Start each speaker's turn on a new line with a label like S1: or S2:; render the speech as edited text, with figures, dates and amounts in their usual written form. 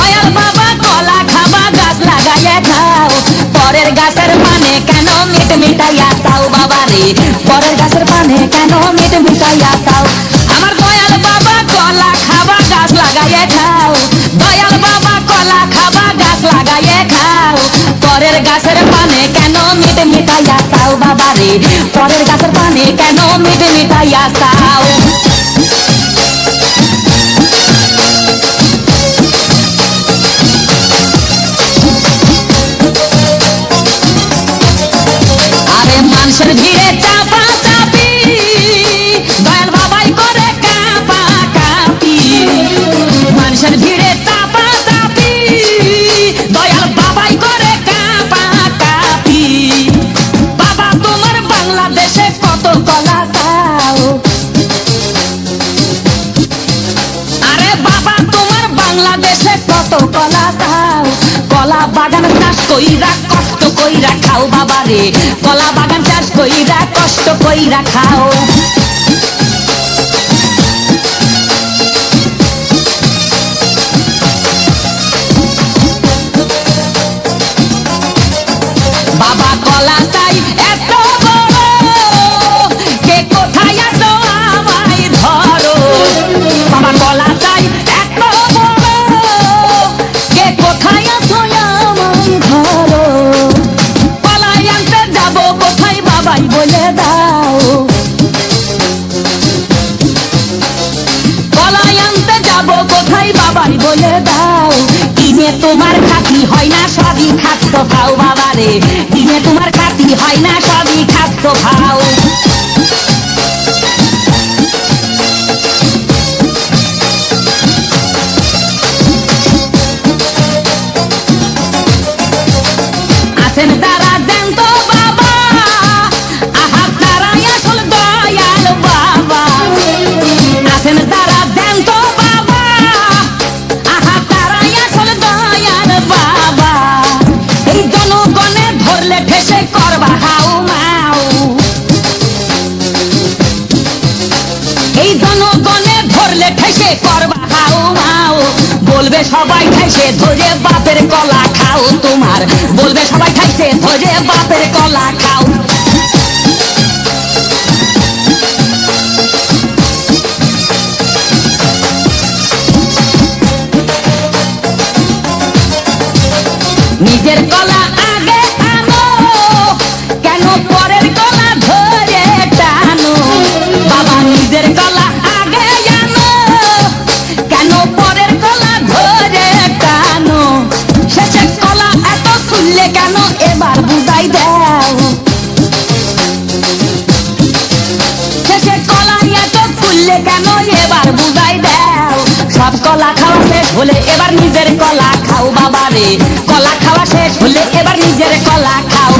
S1: দয়াল বাবা কলা খাবা গাছ লাগাইয়া খাও, পরের গাছের পানে কেন মিট মিটাইয়া চাও বাবা রে, পরের গাছের পানে কেন মিট মিটাইয়া চাও। আমার দয়াল বাবা কলা খাবা গাছ লাগাইয়া খাও, দয়াল বাবা কলা খাবা গাছ লাগাইয়া খাও, পরের গাছের পানে কেন মিট মিটাইয়া চাও বাবা রে, পরের গাছের পানে কেন মিট মিটাইয়া চাও। আরে মানুষের ভিড়ে চাপা চাপি, দয়াল বাবাই করে কাপা কাপি, মানুষের ভিড়ে চাপা চাপি, দয়াল বাবাই করে কাপা কাপি। বাবা তোমার বাংলাদেশে কত কলা চাও, আরে বাবা তোমার বাংলাদেশে কত কলা চাও, কলা বাগান চাষ কইরা কষ্ট কইরা খাও বাবা রে, কলা বাগান চাষ কইরা কষ্ট কইরা খাও। বাবা কলা চাই এত বড়, কে কোথায় আছো আমায় ধরো, বাবা কলা চাই এত বড়, কে কোথায় আছো আমায় ধরো, কলাই আনতে যাবো কোথায় বাবাই বলে দাও, কলাই আনতে যাবো কোথায় বাবাই বলে দাও। কিনে তোমার খাতি হয় না সবই খাদ্য খাও বাবা রে, কিনে তোমার খাতি হয় না সবই খাদ্য খাও। আছেন তারা জ্যান্ত বাবা, আহা তারাই আসল দয়াল বাবা, আছেন তারা জ্যান্ত বাবা, আহা তারাই আসল দয়াল বাবা। এই জনগণে ধরলে ঠেসে করবা হাউ মাউ, এই জনগণে ধরলে ঠেসে করবা হাউ মাউ, বলবে সবাই ঠেসে ধরে বাপের কলা খাও তোমার, বলবে সবাই ঠেসে ধরে বাপের কলা খাও। নিজের কলা আগে আনো, কেন পরের কলা ধরে টানো, বাবা নিজের কলা আগে আনো, কেন পরের কলা ধরে টানো, শেষে কলা এত খুললে কেন এবার বুঝাই দাও, শেষে কলা এত খুললে কেন এবার বুঝাই দাও। সব কলা খাওয়া শেষ হলে এবার নিজের কলা খাও বাবা রে, কলা খাওয়া শেষ হলে এবার নিজের কলা খাও।